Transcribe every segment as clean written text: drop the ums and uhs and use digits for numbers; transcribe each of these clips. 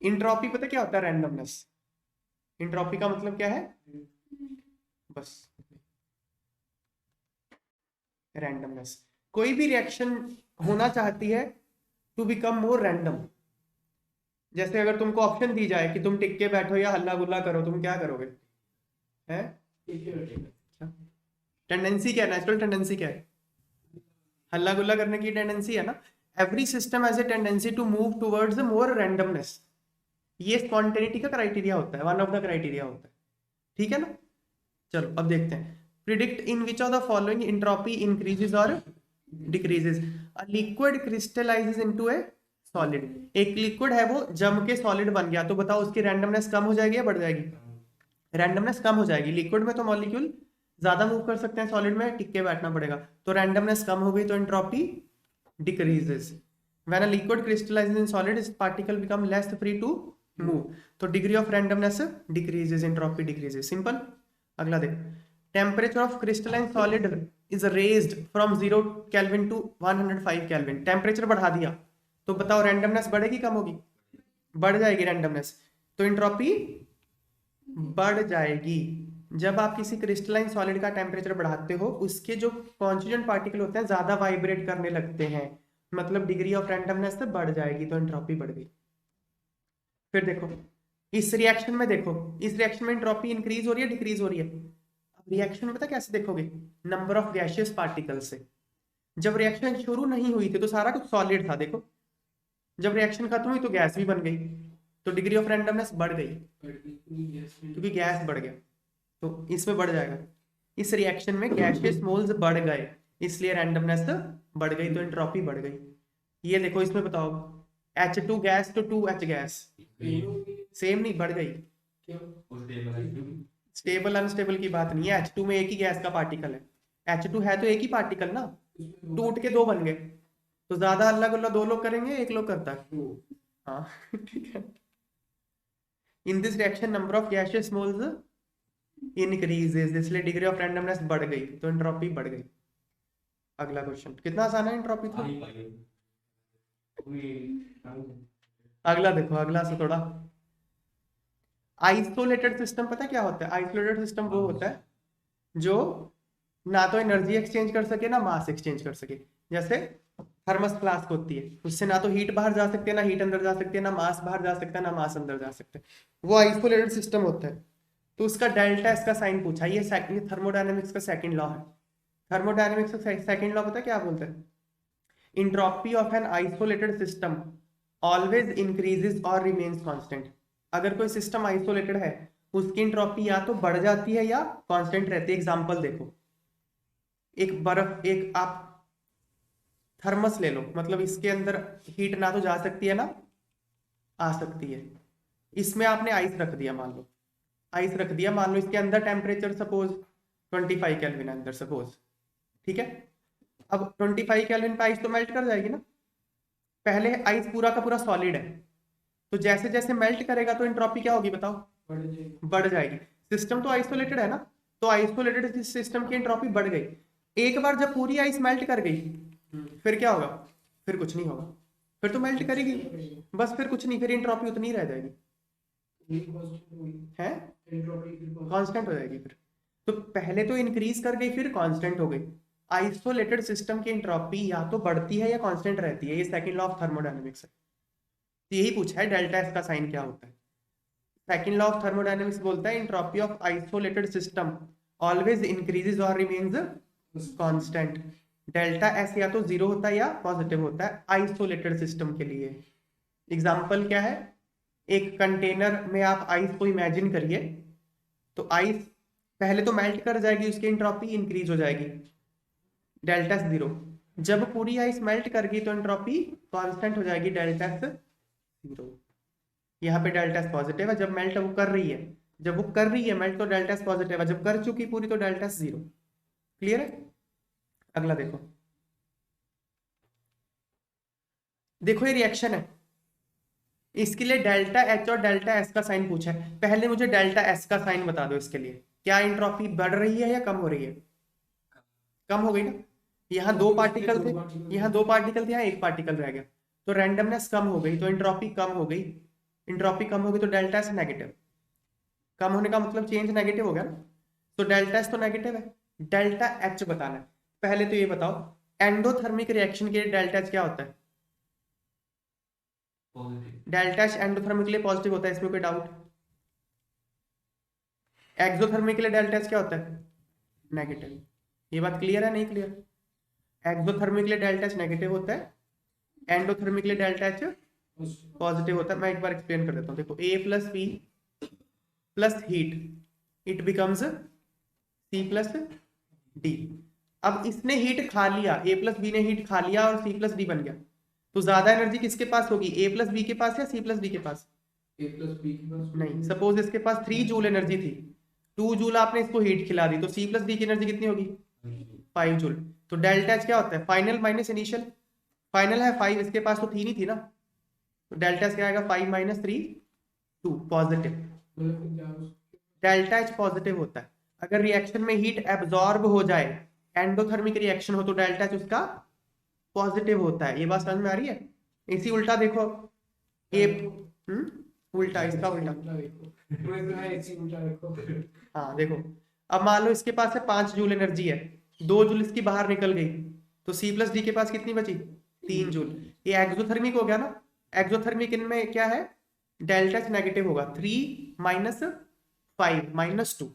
Entropy पता क्या होता है? रैंडमनेस। इंट्रॉपी का मतलब क्या है? बस रैंडमनेस। कोई भी रिएक्शन होना चाहती है टू बिकम मोर रैंडम। जैसे अगर तुमको ऑप्शन दी जाए कि तुम टिक के बैठो या हल्ला गुल्ला करो, तुम क्या करोगे? है टेंडेंसी क्या है? नेचुरल टेंडेंसी क्या है? हल्ला गुल्ला करने की टेंडेंसी है ना। Every system has a tendency to move towards more randomness. ये स्पॉन्टेनिटी का क्राइटेरिया होता है, वन ऑफ द क्राइटेरिया होता है। ठीक है ना। चलो अब देखते हैं। Predict in which of the following entropy increases और decreases. A liquid crystallises into a solid. एक लिक्विड है वो जम के सॉलिड बन गया, तो बताओ उसकी रैंडमनेस कम हो जाएगी या बढ़ जाएगी? रैंडमनेस कम हो जाएगी। लिक्विड में तो मॉलिक्यूल ज्यादा मूव कर सकते हैं, सॉलिड में टिक के बैठना पड़ेगा, तो रैंडमनेस कम हो गई, तो entropy decreases. When a liquid crystallises in solid its particle become less free to move, तो degree of randomness decreases, entropy decreases. Simple. अगला देख। Temperature of crystalline solid is raised from 0 kelvin to 105 kelvin. Temperature बढ़ा दिया, तो बताओ randomness बढ़ेगी कम होगी? बढ़ जाएगी रैंडमनेस, तो एंट्रोपी बढ़ जाएगी। जब आप किसी क्रिस्टलाइन सॉलिड का टेम्परेचर बढ़ाते हो, उसके जो कॉन्स्टिट्यूएंट पार्टिकल होते हैं ज्यादा वाइब्रेट करने लगते हैं, मतलब डिग्री ऑफ रैंडमनेस से बढ़ जाएगी, तो एंट्रोपी बढ़ गई। फिर देखो इस रिएक्शन में, देखो इस रिएक्शन में एंट्रोपी इंक्रीज हो रही है डिक्रीज हो रही है? अब रिएक्शन में पता कैसे देखोगे? नंबर ऑफ गैसियस पार्टिकल से। जब रिएक्शन शुरू नहीं हुई थी तो सारा कुछ सॉलिड था, देखो जब रिएक्शन खत्म हुई तो गैस भी बन गई, तो डिग्री ऑफ रैंडमनेस बढ़ गई क्योंकि गैस बढ़ गया, तो इसमें बढ़ जाएगा। इस रिएक्शन में गैसियस मोल्स बढ़ गए, इसलिए रैंडमनेस बढ़ गई, तो एंट्रोपी बढ़ गई। ये देखो इसमें बताओ, H2 gas to 2H gas, same नहीं, बढ़ गई। स्टेबल अनस्टेबल की बात नहीं है, H2 में एक ही गैस का पार्टिकल है, H2 है तो एक ही पार्टिकल ना, टूट के दो बन गए, तो ज्यादा हल्ला गुल्ला दो लोग करेंगे, एक लोग करता है। हाँ ठीक है। In this reaction number of gaseous moles increases, इसलिए डिग्री ऑफ रैंडमनेस बढ़ गई, तो एंट्रोपी बढ़ गई। अगला क्वेश्चन कितना आसान है एंट्रोपी तो। अगला देखो, अगला से थोड़ा। आइसोलेटेड सिस्टम पता क्या होता है? आइसोलेटेड सिस्टम वो होता है जो ना तो एनर्जी एक्सचेंज कर सके ना मास एक्सचेंज कर सके। जैसे थर्मस फ्लास्क होती है, उससे ना तो हीट बाहर जा सकती है ना हीट अंदर जा सकती है, ना मास बाहर जा सकता है ना मास अंदर जा सकता है, वो आइसोलेटेड सिस्टम होता है। तो उसका डेल्टा इसका साइन पूछा, ये थर्मोडायनेमिक्स का सेकंड लॉ है। थर्मोडायनेमिक्स का सेकंड लॉ पता है क्या बोलता है? Entropy of an isolated system always increases और रिमेन्स कांस्टेंट। अगर कोई सिस्टम आइसोलेटेड है, उसकी इंट्रोपी या तो बढ़ जाती है या कांस्टेंट रहती है। एग्जांपल देखो, एक बर्फ, एक आप थर्मस ले लो, मतलब इसके अंदर हीट ना तो जा सकती है ना आ सकती है। इसमें आपने आइस रख दिया, मान लो आइस रख दिया, मान लो इसके अंदर टेम्परेचर सपोज 25 केल्विन है अंदर सपोज, ठीक है। अब 25 केल्विन पे आइस तो मेल्ट कर जाएगी ना। पहले आइस पूरा का पूरा सॉलिड है, तो जैसे जैसे मेल्ट करेगा तो एंट्रोपी क्या होगी बताओ? बढ़ जाएगी। सिस्टम तो आइसोलेटेड है ना, तो आइसोलेटेड सिस्टम की एंट्रोपी बढ़ गई। एक बार जब पूरी आइस मेल्ट कर गई, फिर क्या होगा? फिर कुछ नहीं होगा, फिर तो मेल्ट करेगी बस, फिर कुछ नहीं, फिर एंट्रोपी उतनी रह जाएगी, है कांस्टेंट हो जाएगी फिर। तो पहले तो इंक्रीज कर गई फिर कांस्टेंट हो गई। आइसोलेटेड सिस्टम की एंट्रोपी या तो बढ़ती है या कांस्टेंट रहती है, ये सेकंड लॉ ऑफ थर्मोडायनेमिक्स है। तो यही पूछा है डेल्टा एस का साइन क्या होता है। सेकंड लॉ ऑफ थर्मोडायनेमिक्स बोलता है entropy of isolated system always increases और रिमेन्स कांस्टेंट। डेल्टा एस या तो जीरो होता है या पॉजिटिव होता है आइसोलेटेड सिस्टम के लिए। एग्जांपल क्या है? एक कंटेनर में आप आइस को इमेजिन करिए, तो आइस पहले तो मेल्ट कर जाएगी, उसकी एंट्रोपी इंक्रीज हो जाएगी, डेल्टा एस जीरो। जब पूरी आइस मेल्ट कर गई तो एंट्रोपी कांस्टेंट हो जाएगी, डेल्टा एस जीरो। यहाँ पे डेल्टा एस पॉजिटिव है, जब मेल्ट वो कर रही है, जब वो कर रही है मेल्ट तो डेल्टा एस पॉजिटिव है, जब कर चुकी पूरी तो डेल्टा एस जीरो। क्लियर है? अगला देखो, देखो ये रिएक्शन है, इसके लिए डेल्टा एच और डेल्टा एस का साइन पूछा है। पहले मुझे डेल्टा एस का साइन बता दो इसके लिए, क्या एंट्रोपी बढ़ रही है या कम हो रही है? कम हो गई ना। यहाँ दो पार्टिकल थे, यहाँ दो पार्टिकल थे, यहाँ एक पार्टिकल रह गया, तो रैंडमनेस कम हो गई, तो एंट्रोपी कम हो गई, एंट्रोपी कम हो गई तो डेल्टा एस नेगेटिव, कम होने का मतलब चेंज नेगेटिव हो गया ना, तो डेल्टा एस तो नेगेटिव है। डेल्टा एच बताना है। पहले तो ये बताओ एंडोथर्मिक रिएक्शन के लिए डेल्टा एच क्या होता है? डेल्टा एच एंडोथर्मिक के लिए पॉजिटिव होता है, इसमें कोई डाउट? एक्सोथर्मिक के लिए डेल्टा एच क्या होता है? नेगेटिव। ये बात क्लियर है नहीं क्लियर? एक्सोथर्मिक के लिए डेल्टा एच नेगेटिव होता है, एंडोथर्मिक के लिए डेल्टा एच पॉजिटिव होता है। मैं एक बार एक्सप्लेन कर देता हूँ। देखो A plus B plus heat, it becomes C plus D. अब इसने हीट खा लिया, ए प्लस बी ने हीट खा लिया और सी प्लस डी बन गया, तो ज्यादा एनर्जी किसके पास होगी? ए प्लस बी के पास या सी प्लस डी के पास? ए प्लस बी के पास। नहीं, सपोज इसके पास 3 जूल एनर्जी थी, 2 जूल आपने इसको हीट खिला दी, तो सी प्लस डी की एनर्जी कितनी होगी? 5 जूल। तो डेल्टा एच क्या होता है? Final minus initial. फाइनल है 5, इसके पास तो 3 ही थी ना, तो डेल्टा एच क्या आएगा? 5 minus 3 2 positive. Delta H positive होता है। अगर रिएक्शन में हीट एब्जॉर्ब हो जाए, एंडोथर्मिक रिएक्शन हो, तो डेल्टा एच उसका पॉजिटिव होता है। ये बात समझ में आ रही है? इसी उल्टा देखो ये उल्टा, इसका उल्टा। हाँ देखो, अब मान लो इसके पास है 5 जूल एनर्जी है, 2 जूल इसकी बाहर निकल गई, तो सी प्लस डी के पास कितनी बची? 3 जूल। ये एक्सोथर्मिक हो गया ना। एक्सोथर्मिक इनमें क्या है? डेल्टा एच नेगेटिव होगा, 3 माइनस 5 माइनस 2।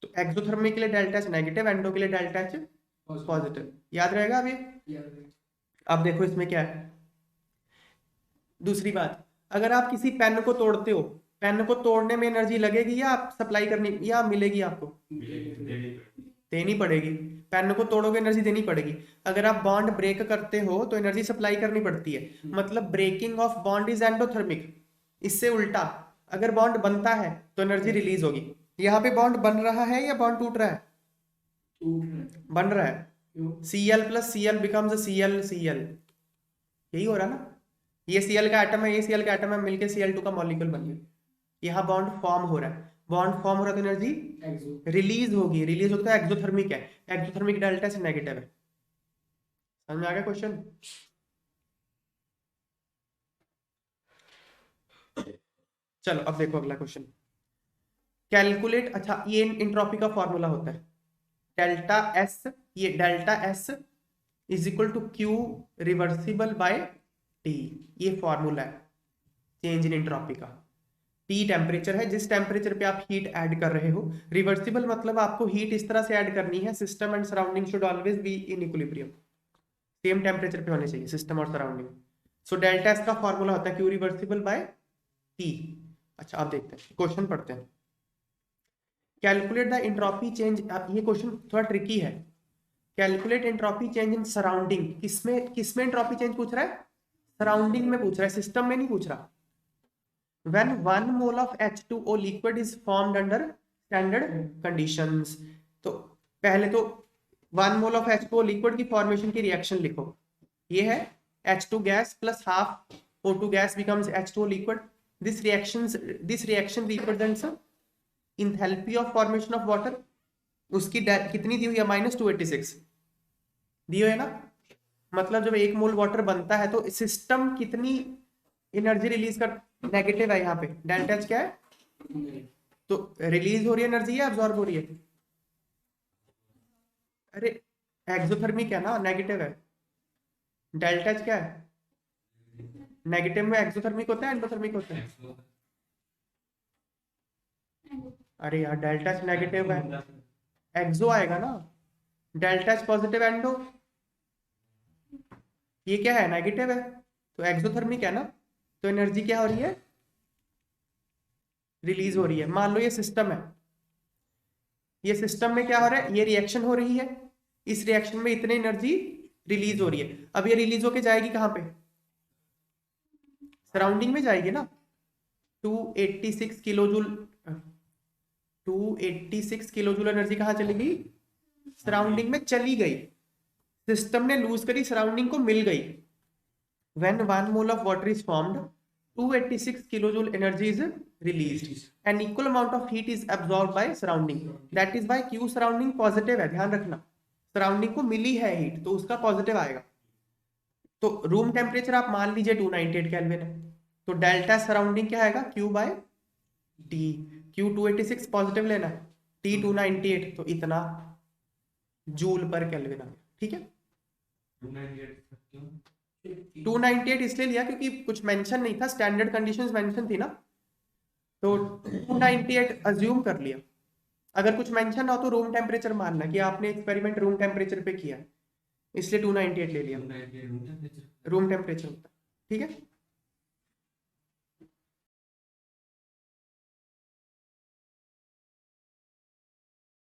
तो एक्सोथर्मिक के लिए डेल्टा एच नेगेटिव, एंडो के लिए डेल्टा एच पॉजिटिव। याद रहेगा अभी? अब देखो इसमें क्या है। दूसरी बात, अगर आप किसी पेन को तोड़ते हो, पेन को तोड़ने में एनर्जी लगेगी या आप सप्लाई करनी या मिलेगी आपको? देनी पड़ेगी। पेन को तोड़ोगे एनर्जी देनी पड़ेगी। अगर आप बॉन्ड ब्रेक करते हो तो एनर्जी सप्लाई करनी पड़ती है, मतलब breaking of bond is endothermic. इससे उल्टा अगर बॉन्ड बनता है तो एनर्जी रिलीज होगी। यहाँ पे बॉन्ड बन रहा है या बॉन्ड टूट रहा है? बन रहा है। Cl plus Cl becomes Cl Cl, यही हो रहा ना। ये Cl का एटम है, ये Cl का एटम है, मिलके Cl2 का मॉलिक्यूल बन गया। यहाँ बॉन्ड फॉर्म हो रहा है, बॉन्ड फॉर्म हो रहा है तो एनर्जी रिलीज होगी, रिलीज होता है एक्सोथर्मिक है, एक्सोथर्मिक डेल्टा से नेगेटिव है। समझ में आ गया क्वेश्चन? चलो अब देखो अगला क्वेश्चन। कैलकुलेट, अच्छा ये एंट्रोपी का फॉर्मूला होता है डेल्टा एस, ये delta S is equal to Q reversible by T, ये फॉर्मूला है चेंज इन एंट्रोपी का। टी टेम्परेचर है, जिस टेम्परेचर पे आप हीट ऐड कर रहे हो। रिवर्सिबल मतलब आपको हीट इस तरह से ऐड करनी है, system and surrounding should always be in equilibrium, same temperature पे होने चाहिए सिस्टम और सराउंडिंग। सो डेल्टा एस का फॉर्मूला होता है क्यू रिवर्सिबल बाय टी। अच्छा अब देखते हैं, क्वेश्चन पढ़ते हैं। कैलकुलेट द एंट्रोपी चेंज, ये क्वेश्चन थोड़ा ट्रिकी है। Calculate entropy change in surrounding, किसमें एंट्रोपी चेंज पूछ रहा है? सराउंडिंग में पूछ रहा है, सिस्टम में नहीं पूछ रहा। When 1 mole of H2O liquid is formed under standard conditions, तो पहले तो 1 mole of H2O liquid की फॉर्मेशन की रिएक्शन लिखो। ये है H2 gas plus half O2 gas becomes H2O liquid. This reaction represents enthalpy of formation of water. उसकी कितनी दी हुई है? -286 दी हुई है ना। मतलब जब 1 मोल वाटर बनता है तो सिस्टम कितनी एनर्जी रिलीज कर, नेगेटिव है यहाँ पे, डेल्टा एच क्या है? तो रिलीज हो रही है एनर्जी या अब्सॉर्ब हो रही है? अरे एक्सोथर्मिक है ना, नेगेटिव है। डेल्टा एच क्या है? नेगेटिव में एक्सोथर्मिक होता है एंडोथर्मिक होता है? अरे यार डेल्टा एच नेगेटिव है, एक्सो आएगा ना। डेल्टा एच पॉजिटिव, एंडो ये क्या है? नेगेटिव है, तो एक्सोथर्मिक है ना। तो एनर्जी क्या हो रही है? रिलीज हो रही है। मान लो ये सिस्टम है, ये सिस्टम में क्या हो रहा है? ये रिएक्शन हो रही है, इस रिएक्शन में इतनी एनर्जी रिलीज हो रही है। अब ये रिलीज होके जाएगी कहां पे? सराउंडिंग में जाएगी ना। 286 किलोजूल, 286 किलोजूल एनर्जी कहां चली गई? सराउंडिंग में चली गई। सिस्टम ने लूज करी, सराउंडिंग को मिल गई। When 1 mole of water is formed, 286 kilojoule energy is released. An equal amount of heat is absorbed by surrounding. That is why Q surrounding positive है, ध्यान रखना। सराउंडिंग को मिली है हीट, तो उसका पॉजिटिव आएगा। तो रूम टेम्परेचर आप मान लीजिए 298 केल्विन है, तो डेल्टा सराउंडिंग क्या आएगा, Q by T। Q 286 positive लेना है, T 298, तो इतना जूल पर केल्विन आ गया। ठीक है, 298 इसलिए लिया क्योंकि कुछ मेंशन नहीं था, स्टैंडर्ड कंडीशंस मेंशन थी ना, तो 298 अज्यूम कर लिया। अगर कुछ मेंशन ना हो तो रूम टेम्परेचर मानना कि आपने एक्सपेरिमेंट रूम टेम्परेचर पे किया है, इसलिए 298 ले लिया, रूम टेम्परेचर होता है। ठीक है,